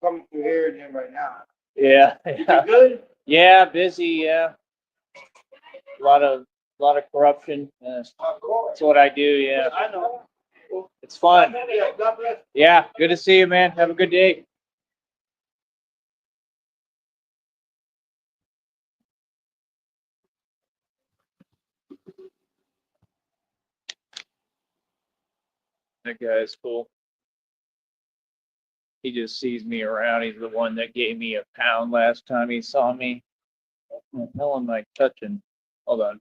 coming through here and then right now. Yeah. You been good? Yeah, busy. Yeah, a lot of corruption. Of course. That's what I do. Yeah, I know. it's fun. Yeah, God bless. Yeah, good to see you, man. Have a good day. That guy's cool. He just sees me around. He's the one that gave me a pound last time he saw me. What the hell am I touching? Hold on.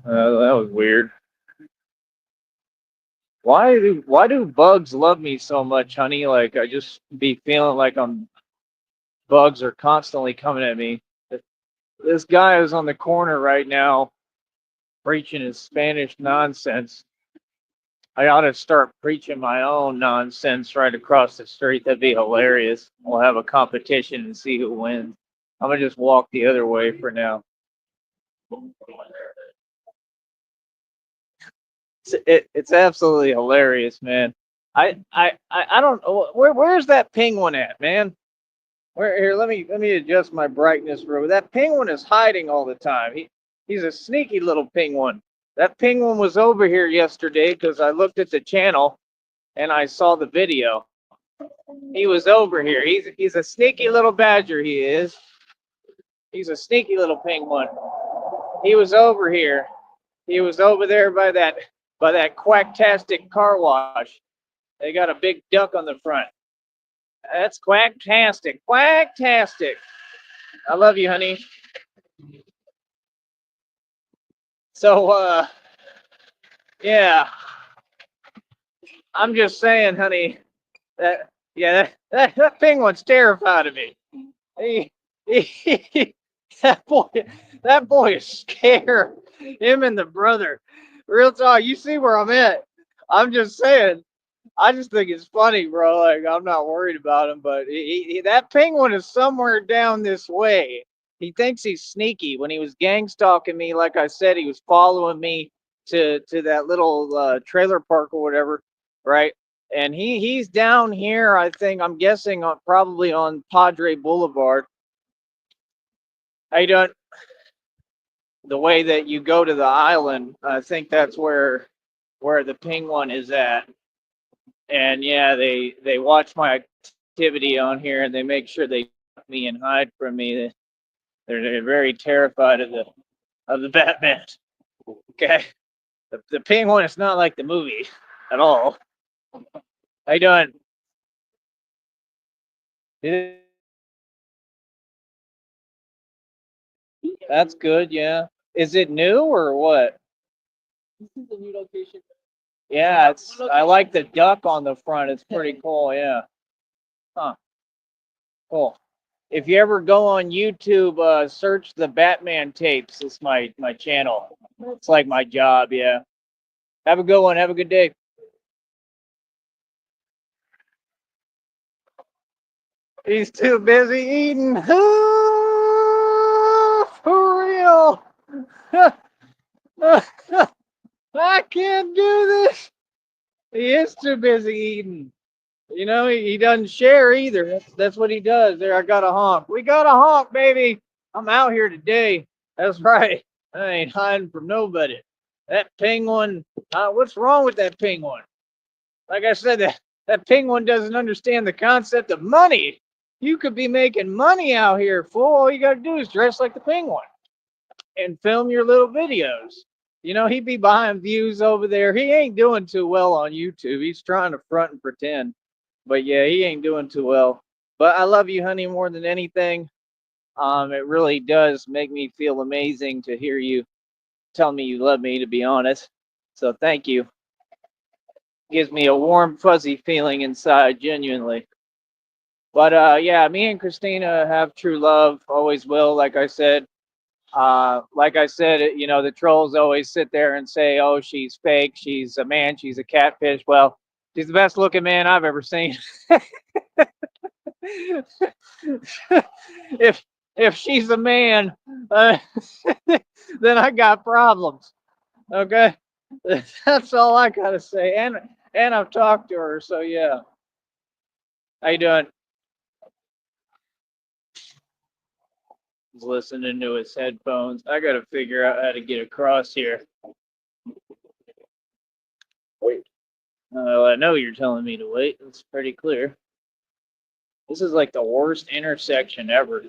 That was weird. Why do bugs love me so much, honey? Like I just be feeling like I'm bugs are constantly coming at me. This guy is on the corner right now preaching his Spanish nonsense. I ought to start preaching my own nonsense right across the street. That'd be hilarious. We'll have a competition and see who wins. I'm gonna just walk the other way for now. It's absolutely hilarious, man. I don't know where's that penguin at, man? Where here? Let me adjust my brightness. That penguin is hiding all the time. He's a sneaky little penguin. That penguin was over here yesterday because I looked at the channel and I saw the video. He was over here. He's a sneaky little badger. He is. He's a sneaky little penguin. He was over here. He was over there by that quacktastic car wash. They got a big duck on the front. That's quacktastic. Quacktastic. I love you, honey. So yeah. I'm just saying, honey, that yeah, that penguin's terrified of me. He, he that boy that boy is scared. Him and the brother. Real talk, you see where I'm at. I'm just saying, I just think it's funny, bro. Like I'm not worried about him, but that penguin is somewhere down this way. He thinks he's sneaky. When he was gang stalking me, like I said, he was following me to that little trailer park or whatever, right? And he's down here. I think I'm guessing probably on Padre Boulevard. I don't the way that you go to the island. I think that's where the penguin is at. And yeah, they watch my activity on here and they make sure they me and hide from me. They're very terrified of the Batman. Okay, the penguin is not like the movie at all. How you doing? That's good. Yeah. Is it new or what? Yeah, it's. I like the duck on the front. It's pretty cool. Yeah. Huh. Cool. If you ever go on YouTube, search the Batman tapes. It's my channel. It's like my job. Yeah. Have a good one. Have a good day. He's too busy eating. For real. I can't do this. He is too busy eating. He doesn't share either. That's what he does. There, I got a honk. We got a honk, baby. I'm out here today. That's right. I ain't hiding from nobody. That penguin. What's wrong with that penguin? Like I said, that penguin doesn't understand the concept of money. You could be making money out here, fool. All you got to do is dress like the penguin and film your little videos. He'd be buying views over there. He ain't doing too well on YouTube. He's trying to front and pretend. But yeah, he ain't doing too well. But I love you, honey, more than anything. It really does make me feel amazing to hear you tell me you love me, to be honest. So thank you. Gives me a warm, fuzzy feeling inside, genuinely. But yeah, me and Christina have true love, always will, like I said, the trolls always sit there and say, "Oh, she's fake. She's a man. She's a catfish." Well, she's the best looking man I've ever seen. if she's a man, then I got problems. Okay, that's all I gotta say. And I've talked to her, so yeah. How you doing? He's listening to his headphones. I gotta figure out how to get across here. Wait. I know you're telling me to wait. It's pretty clear. This is like the worst intersection ever.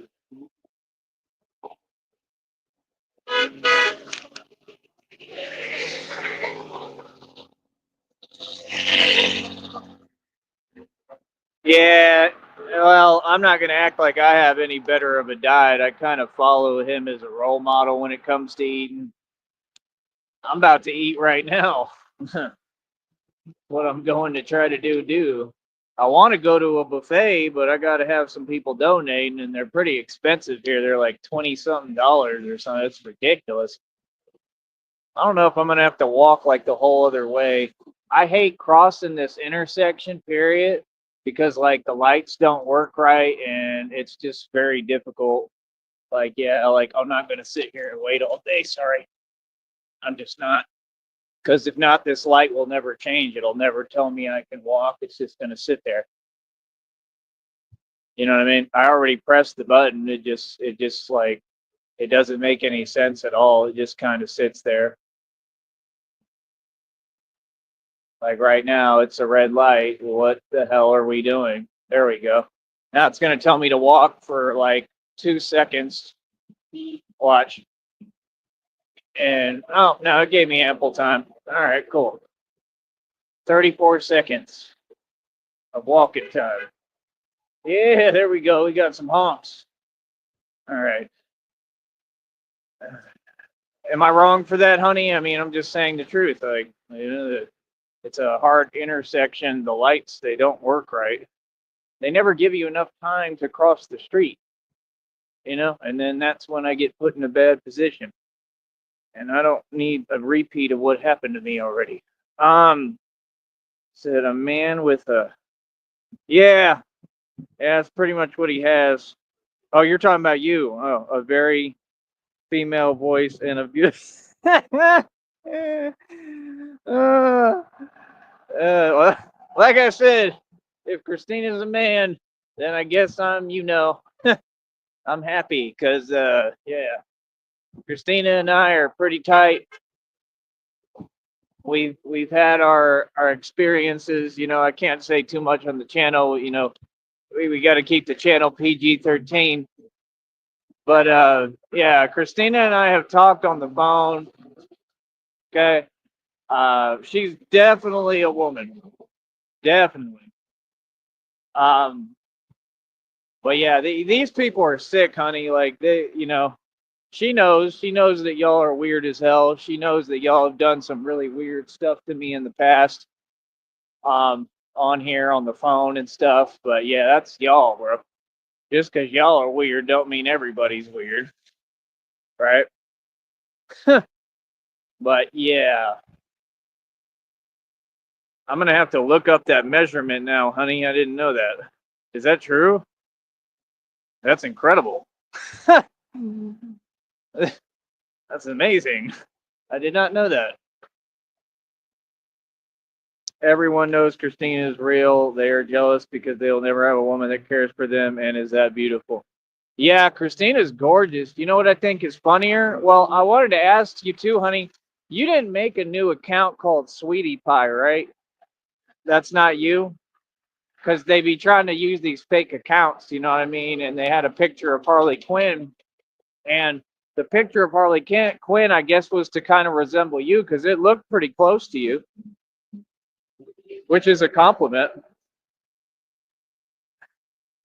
Yeah, well, I'm not going to act like I have any better of a diet. I kind of follow him as a role model when it comes to eating. I'm about to eat right now. What I'm going to try to do. I want to go to a buffet, but I got to have some people donating, and they're pretty expensive here. They're like 20 something dollars or something. It's ridiculous. I don't know if I'm going to have to walk like the whole other way. I hate crossing this intersection, period, because like the lights don't work right and it's just very difficult. Like, yeah, like I'm not going to sit here and wait all day. Sorry. I'm just not. Because if not, this light will never change. It'll never tell me I can walk. It's just going to sit there. You know what I mean? I already pressed the button. It just like, it doesn't make any sense at all. It just kind of sits there. Like right now, it's a red light. What the hell are we doing? There we go. Now it's going to tell me to walk for like 2 seconds. Watch. And oh, no, it gave me ample time. All right, cool. 34 seconds of walking time. Yeah, there we go. We got some honks. All right. Am I wrong for that, honey? I mean, I'm just saying the truth. Like, it's a hard intersection. The lights, they don't work right. They never give you enough time to cross the street, and then that's when I get put in a bad position. And I don't need a repeat of what happened to me already. Said a man with a, yeah, that's pretty much what he has. Oh, you're talking about you. Oh, a very female voice and a beautiful. Well, like I said, if Christina's a man, then I guess I'm happy because, yeah, Christina and I are pretty tight. We've had our experiences. I can't say too much on the channel. We got to keep the channel PG-13. But yeah, Christina and I have talked on the phone. Okay, she's definitely a woman, definitely. Um, but yeah, these people are sick, honey. Like she knows that y'all are weird as hell. She knows that y'all have done some really weird stuff to me in the past. On here on the phone and stuff. But yeah, that's y'all, bro. Just because y'all are weird don't mean everybody's weird, right? But yeah, I'm gonna have to look up that measurement now, honey. I didn't know that. Is that true? That's incredible. That's amazing. I did not know that. Everyone knows Christina is real. They are jealous because they'll never have a woman that cares for them and is that beautiful. Yeah, Christina's gorgeous. You know what I think is funnier? Well, I wanted to ask you too, honey. You didn't make a new account called Sweetie Pie, right? That's not you? Because they be trying to use these fake accounts, you know what I mean? And they had a picture of Harley Quinn. And the picture of Harley Quinn, I guess, was to kind of resemble you because it looked pretty close to you, which is a compliment.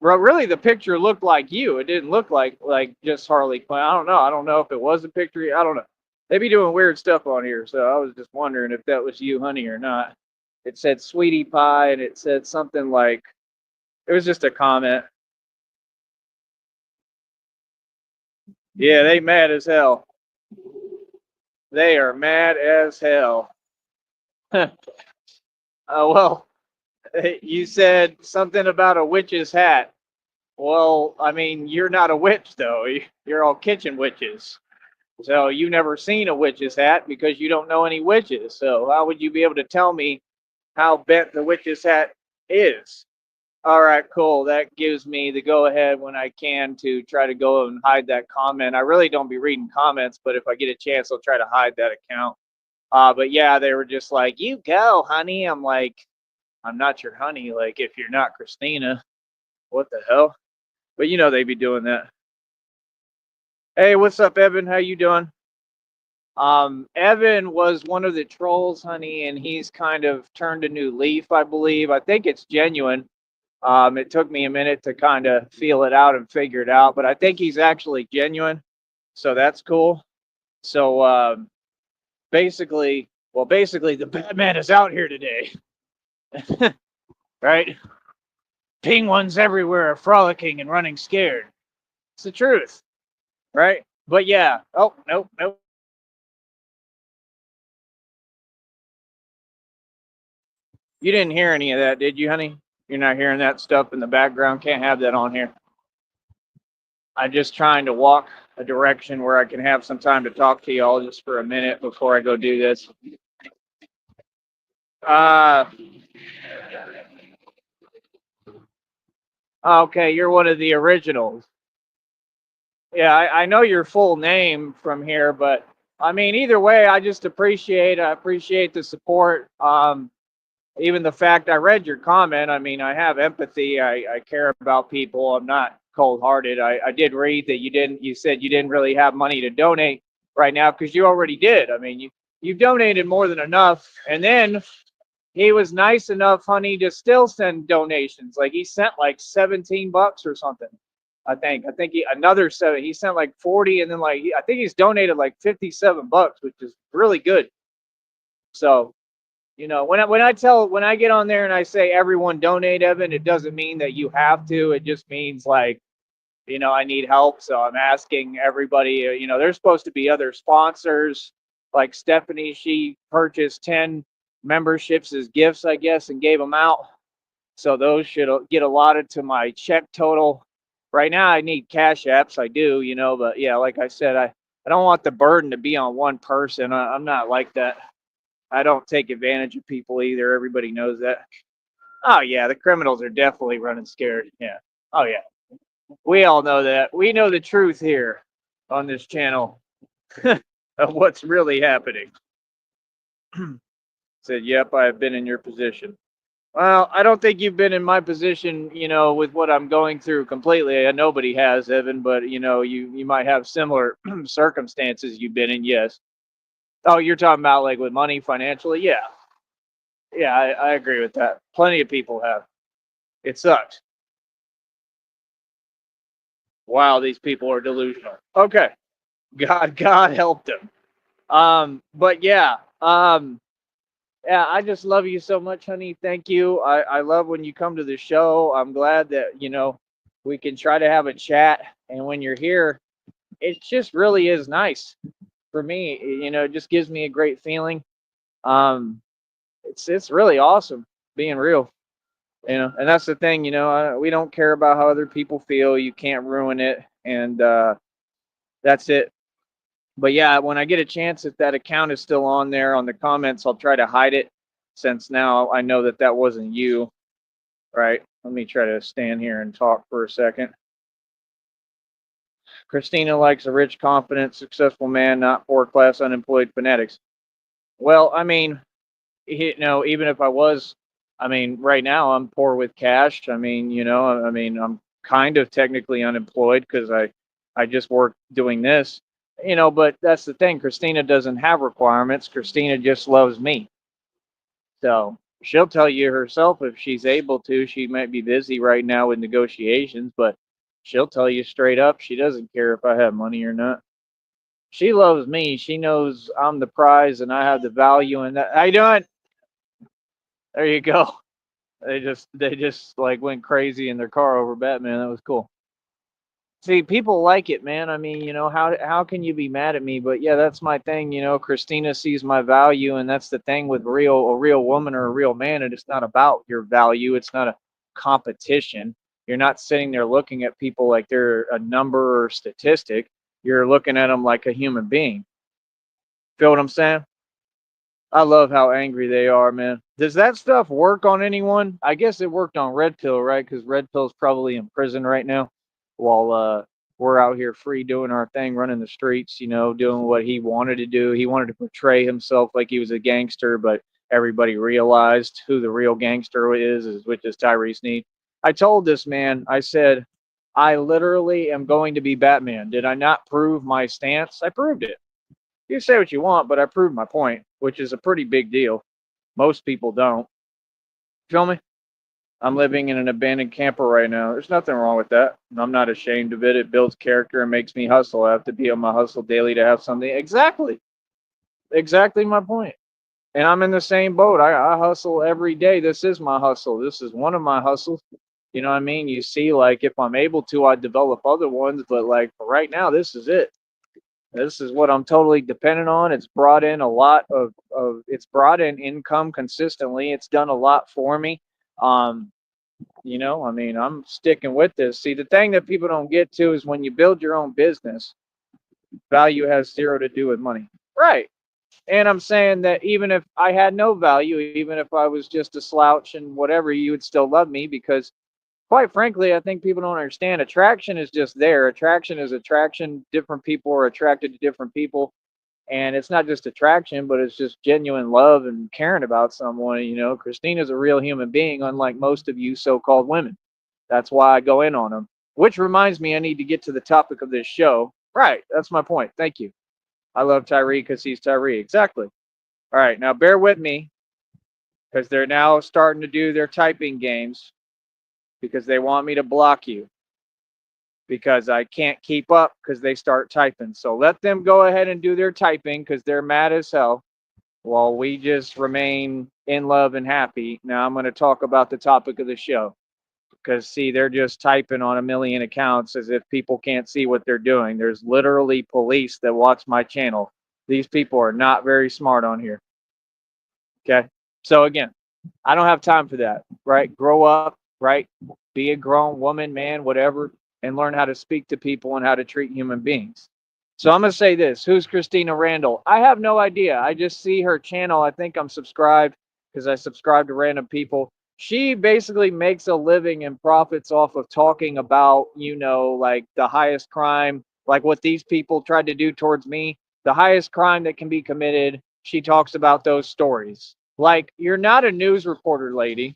Well, really, the picture looked like you. It didn't look like just Harley Quinn. I don't know. I don't know if it was a picture. I don't know. They be doing weird stuff on here, so I was just wondering if that was you, honey, or not. It said Sweetie Pie, and it said something like it was just a comment. Yeah, they mad as hell. They are mad as hell. Well, you said something about a witch's hat. Well, I mean, you're not a witch though. You're all kitchen witches. So you never seen a witch's hat because you don't know any witches. So how would you be able to tell me how bent the witch's hat is? All right, cool. That gives me the go ahead when I can to try to go and hide that comment. I really don't be reading comments, but if I get a chance, I'll try to hide that account. But yeah, they were just like, "You go, honey." I'm like, "I'm not your honey. Like, if you're not Christina, what the hell?" But you know they be doing that. Hey, what's up, Evan? How you doing? Evan was one of the trolls, honey, and he's kind of turned a new leaf, I believe. I think it's genuine. It took me a minute to kind of feel it out and figure it out, but I think he's actually genuine. So that's cool. So basically, the Batman is out here today, right? Penguins everywhere are frolicking and running scared. It's the truth, right? But yeah. Oh, nope, nope. You didn't hear any of that, did you, honey? You're not hearing that stuff in the background. Can't have that on here. I'm just trying to walk a direction where I can have some time to talk to y'all just for a minute before I go do this. Uh, okay, you're one of the originals. Yeah, I know your full name from here, but I mean, either way, I appreciate the support. Even the fact I read your comment, I mean, I have empathy. I care about people. I'm not cold hearted. I did read that you said you didn't really have money to donate right now because you already did. I mean, you've donated more than enough. And then he was nice enough, honey, to still send donations. Like he sent like 17 bucks or something. I think he another seven. He sent like 40, and then I think he's donated like 57 bucks, which is really good. So when I get on there and I say everyone donate, Evan, it doesn't mean that you have to. It just means like I need help, so I'm asking everybody. There's supposed to be other sponsors, like Stephanie. She purchased 10 memberships as gifts, I guess, and gave them out. So those should get allotted to my check total. Right now, I need cash apps. I do, but yeah, like I said, I don't want the burden to be on one person. I'm not like that. I don't take advantage of people either. Everybody knows that. Oh yeah, the criminals are definitely running scared. Yeah. Oh yeah. We all know that. We know the truth here on this channel of what's really happening. Said, "Yep, I have been in your position." Well, I don't think you've been in my position, with what I'm going through completely. Nobody has, Evan, but you might have similar circumstances you've been in. Yes. Oh, you're talking about like with money financially? Yeah. Yeah, I agree with that. Plenty of people have. It sucks. Wow, these people are delusional. Okay. God help them. But yeah. Yeah, I just love you so much, honey. Thank you. I love when you come to the show. I'm glad that, we can try to have a chat. And when you're here, it just really is nice for me. It just gives me a great feeling. Um, it's really awesome being real. And that's the thing. We don't care about how other people feel. You can't ruin it, and that's it. But yeah, when I get a chance, if that account is still on there on the comments, I'll try to hide it, since now I know that that wasn't you. Right, let me try to stand here and talk for a second. Christina likes a rich, confident, successful man, not poor, class, unemployed fanatics. Well, I mean, even if I was, I mean, right now I'm poor with cash. I mean, I'm kind of technically unemployed because I just work doing this, but that's the thing. Christina doesn't have requirements. Christina just loves me. So she'll tell you herself if she's able to. She might be busy right now with negotiations, but she'll tell you straight up she doesn't care if I have money or not. She loves me. She knows I'm the prize and I have the value in that. How you doing? There you go. They just like went crazy in their car over Batman. That was cool. See, people like it, man. I mean, how can you be mad at me? But yeah, that's my thing. Christina sees my value, and that's the thing with a real woman or a real man. And it's not about your value. It's not a competition. You're not sitting there looking at people like they're a number or statistic. You're looking at them like a human being. Feel what I'm saying? I love how angry they are, man. Does that stuff work on anyone? I guess it worked on Red Pill, right? Because Red Pill's probably in prison right now, while we're out here free doing our thing, running the streets, doing what he wanted to do. He wanted to portray himself like he was a gangster, but everybody realized who the real gangster is which is Tyrese Need. I told this man, I said, I literally am going to be Batman. Did I not prove my stance? I proved it. You say what you want, but I proved my point, which is a pretty big deal. Most people don't. Feel me? I'm living in an abandoned camper right now. There's nothing wrong with that. I'm not ashamed of it. It builds character and makes me hustle. I have to be on my hustle daily to have something. Exactly. Exactly my point. And I'm in the same boat. I hustle every day. This is my hustle. This is one of my hustles. You know what I mean? You see, like, if I'm able to, I develop other ones. But, like, for right now, this is it. This is what I'm totally dependent on. It's brought in a lot it's brought in income consistently. It's done a lot for me. I mean, I'm sticking with this. See, the thing that people don't get to is when you build your own business, value has zero to do with money. Right. And I'm saying that even if I had no value, even if I was just a slouch and whatever, you would still love me because quite frankly, I think people don't understand attraction is just there. Attraction is attraction. Different people are attracted to different people. And it's not just attraction, but it's just genuine love and caring about someone. Christina's a real human being, unlike most of you so called women. That's why I go in on them. Which reminds me, I need to get to the topic of this show. Right. That's my point. Thank you. I love Tyree because he's Tyree. Exactly. All right. Now, bear with me because they're now starting to do their typing games because they want me to block you because I can't keep up because they start typing. So let them go ahead and do their typing because they're mad as hell while we just remain in love and happy. Now I'm going to talk about the topic of the show because, see, they're just typing on a million accounts as if people can't see what they're doing. There's literally police that watch my channel. These people are not very smart on here. Okay. So again, I don't have time for that, right? Grow up, right? Be a grown woman, man, whatever, and learn how to speak to people and how to treat human beings. So I'm going to say this. Who's Christina Randall? I have no idea. I just see her channel. I think I'm subscribed because I subscribe to random people. She basically makes a living and profits off of talking about, like the highest crime, like what these people tried to do towards me, the highest crime that can be committed. She talks about those stories. Like, you're not a news reporter, lady.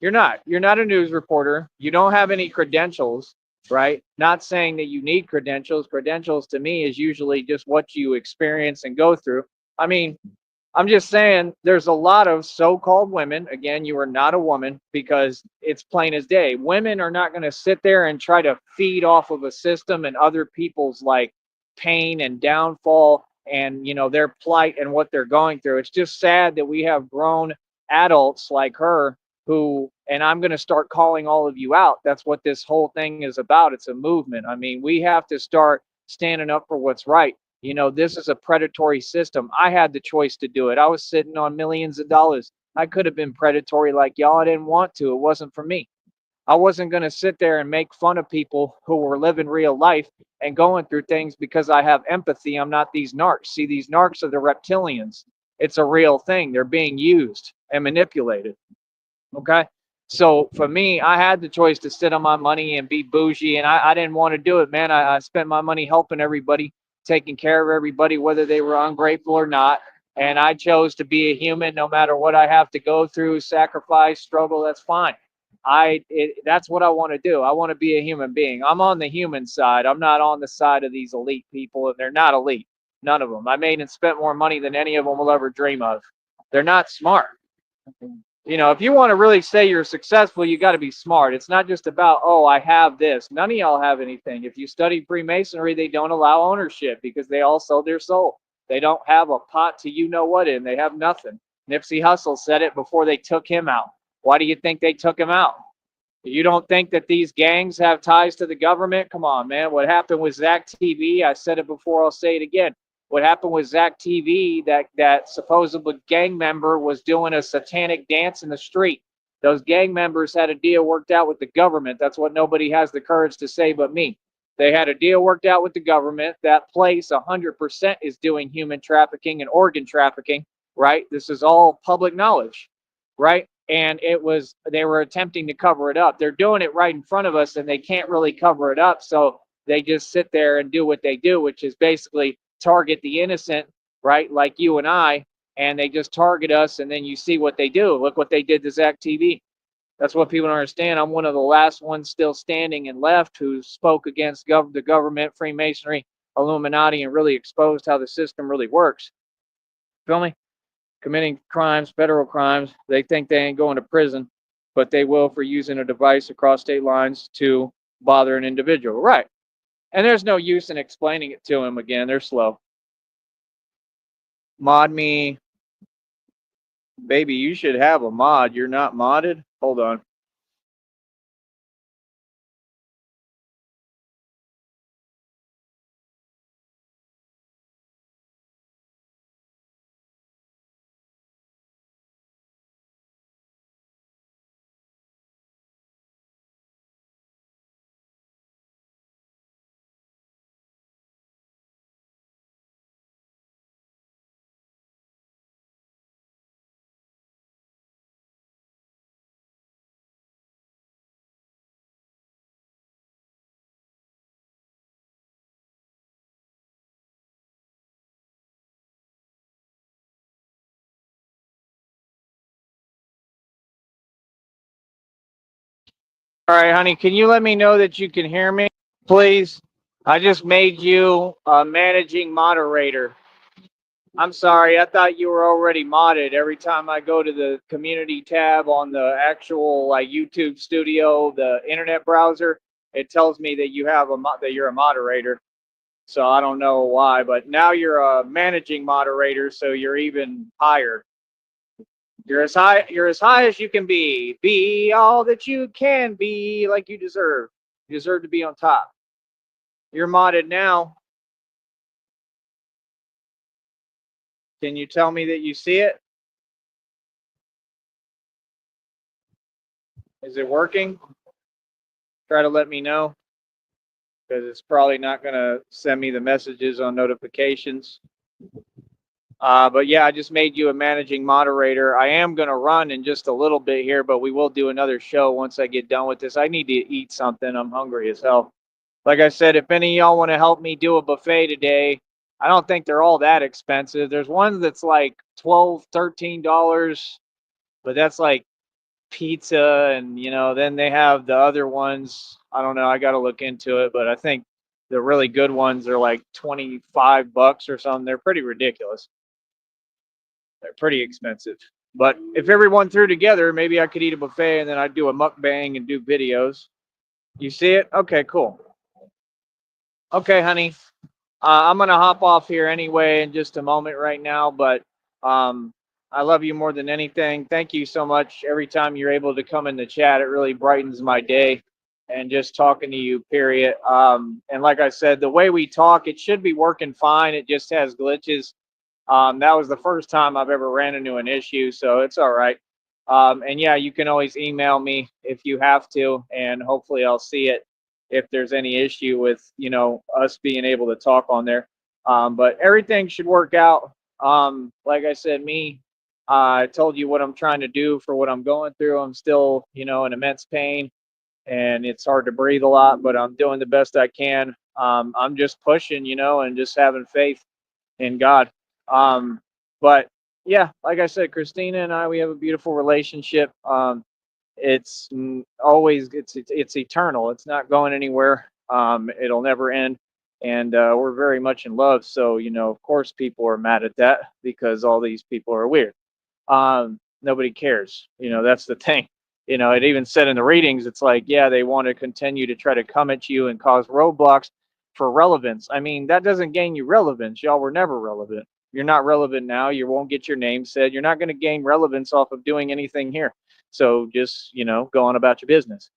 You're not. You're not a news reporter. You don't have any credentials, right? Not saying that you need credentials. Credentials to me is usually just what you experience and go through. I mean, I'm just saying there's a lot of so-called women. Again, you are not a woman because it's plain as day. Women are not going to sit there and try to feed off of a system and other people's like pain and downfall and their plight and what they're going through. It's just sad that we have grown adults like her who, and I'm going to start calling all of you out. That's what this whole thing is about. It's a movement. I mean, we have to start standing up for what's right. This is a predatory system. I had the choice to do it. I was sitting on millions of dollars. I could have been predatory like y'all. I didn't want to. It wasn't for me. I wasn't going to sit there and make fun of people who were living real life and going through things because I have empathy. I'm not these narcs. See, these narcs are the reptilians. It's a real thing. They're being used and manipulated. Okay. So for me, I had the choice to sit on my money and be bougie, and I didn't want to do it, man. I spent my money helping everybody, taking care of everybody, whether they were ungrateful or not. And I chose to be a human no matter what I have to go through, sacrifice, struggle. That's fine. That's what I want to do. I want to be a human being. I'm on the human side. I'm not on the side of these elite people, and they're not elite. None of them. I made and spent more money than any of them will ever dream of. They're not smart. If you want to really say you're successful, you got to be smart. It's not just about, oh, I have this. None of y'all have anything. If you study Freemasonry, they don't allow ownership because they all sold their soul. They don't have a pot to what in. They have nothing. Nipsey Hussle said it before they took him out. Why do you think they took him out? You don't think that these gangs have ties to the government? Come on, man. What happened with Zach TV? I said it before. I'll say it again. What happened with Zach TV, that supposed gang member was doing a satanic dance in the street. Those gang members had a deal worked out with the government. That's what nobody has the courage to say but me. They had a deal worked out with the government. That place 100% is doing human trafficking and organ trafficking, right? This is all public knowledge, right? And they were attempting to cover it up. They're doing it right in front of us and they can't really cover it up. So they just sit there and do what they do, which is basically target the innocent, right? Like you and I, and they just target us, and then you see what they do. Look what they did to Zach TV. That's what people don't understand. I'm one of the last ones still standing and left who spoke against the government, Freemasonry, Illuminati, and really exposed how the system really works. Feel me? Committing crimes, federal crimes. They think they ain't going to prison, but they will for using a device across state lines to bother an individual. Right. And there's no use in explaining it to them again. They're slow. Mod me. Baby, you should have a mod. You're not modded? Hold on. All right, honey, can you let me know that you can hear me, please? I just made you a managing moderator. I'm sorry, I thought you were already modded. Every time I go to the community tab on the actual like YouTube studio, the internet browser, it tells me that that you're a moderator. So I don't know why, but now you're a managing moderator, so you're even higher. You're as high as you can be. Be all that you can be, like you deserve. You deserve to be on top. You're modded now. Can you tell me that you see it? Is it working? Try to let me know, because it's probably not going to send me the messages on notifications. But yeah, I just made you a managing moderator. I am going to run in just a little bit here, but we will do another show once I get done with this. I need to eat something. I'm hungry as hell. Like I said, if any of y'all want to help me do a buffet today, I don't think they're all that expensive. There's one that's like $12, $13, but that's like pizza, and then they have the other ones. I don't know. I got to look into it, but I think the really good ones are like $25 or something. They're pretty ridiculous. They're pretty expensive. But if everyone threw together, maybe I could eat a buffet and then I'd do a mukbang and do videos. You see it? Okay, cool. Okay, honey. I'm gonna hop off here anyway in just a moment right now, but I love you more than anything. Thank you so much. Every time you're able to come in the chat, it really brightens my day. And just talking to you, period. And like I said, the way we talk, it should be working fine. It just has glitches. That was the first time I've ever ran into an issue, so it's all right. And yeah, you can always email me if you have to, and hopefully I'll see it if there's any issue with us being able to talk on there. But everything should work out. Like I said, I told you what I'm trying to do for what I'm going through. I'm still in immense pain, and it's hard to breathe a lot, but I'm doing the best I can. I'm just pushing, and just having faith in God. But yeah, like I said, Christina and I, we have a beautiful relationship. It's always it's eternal. It's not going anywhere. It'll never end, and we're very much in love. So of course, people are mad at that because all these people are weird. Nobody cares. That's the thing. It even said in the readings, it's like, yeah, they want to continue to try to come at you and cause roadblocks for relevance. I mean, that doesn't gain you relevance. Y'all were never relevant. You're not relevant now. You won't get your name said. You're not going to gain relevance off of doing anything here. So just, go on about your business.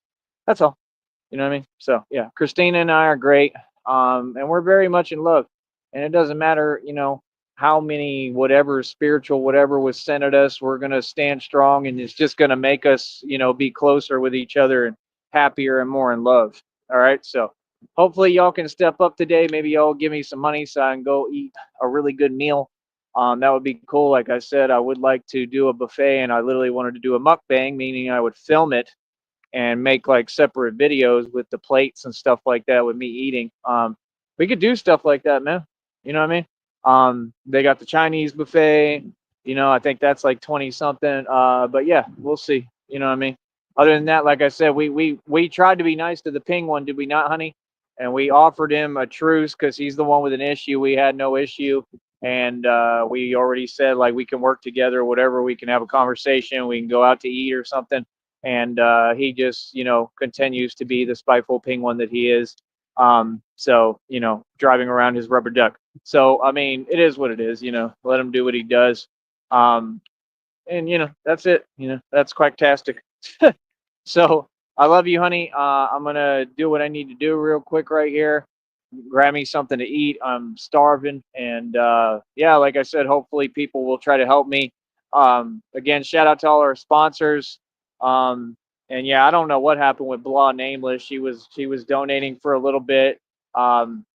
That's all. You know what I mean? So yeah, Christina and I are great. And we're very much in love. And it doesn't matter, how many whatever spiritual whatever was sent at us, we're gonna stand strong, and it's just gonna make us, be closer with each other and happier and more in love. All right, so hopefully y'all can step up today. Maybe y'all give me some money so I can go eat a really good meal. That would be cool. Like I said, I would like to do a buffet, and I literally wanted to do a mukbang, meaning I would film it and make like separate videos with the plates and stuff like that with me eating. We could do stuff like that, man. You know what I mean? They got the Chinese buffet. I think that's like 20 something. But yeah, we'll see. You know what I mean? Other than that, like I said, we tried to be nice to the Ping one, did we not, honey? And we offered him a truce because he's the one with an issue. We had no issue, and we already said like we can work together, whatever. We can have a conversation. We can go out to eat or something. And he just continues to be the spiteful penguin that he is. So driving around his rubber duck. So I mean, it is what it is. Let him do what he does. Um, and that's it. That's quacktastic. So I love you, honey. I'm gonna do what I need to do real quick right here. Grab me something to eat. I'm starving, and yeah, like I said, hopefully people will try to help me. Again, shout out to all our sponsors. Um, and yeah, I don't know what happened with Blah Nameless. She was donating for a little bit. Um,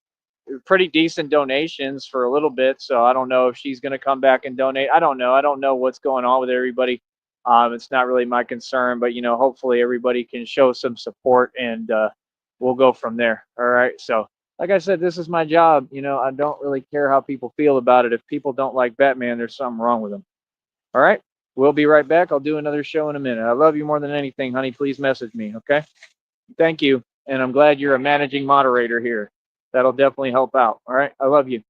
Pretty decent donations for a little bit. So I don't know if she's going to come back and donate. I don't know. I don't know what's going on with everybody. It's not really my concern, but hopefully everybody can show some support, and we'll go from there. All right. So, like I said, this is my job. I don't really care how people feel about it. If people don't like Batman, there's something wrong with them. All right. We'll be right back. I'll do another show in a minute. I love you more than anything, honey. Please message me. Okay. Thank you. And I'm glad you're a managing moderator here. That'll definitely help out. All right. I love you.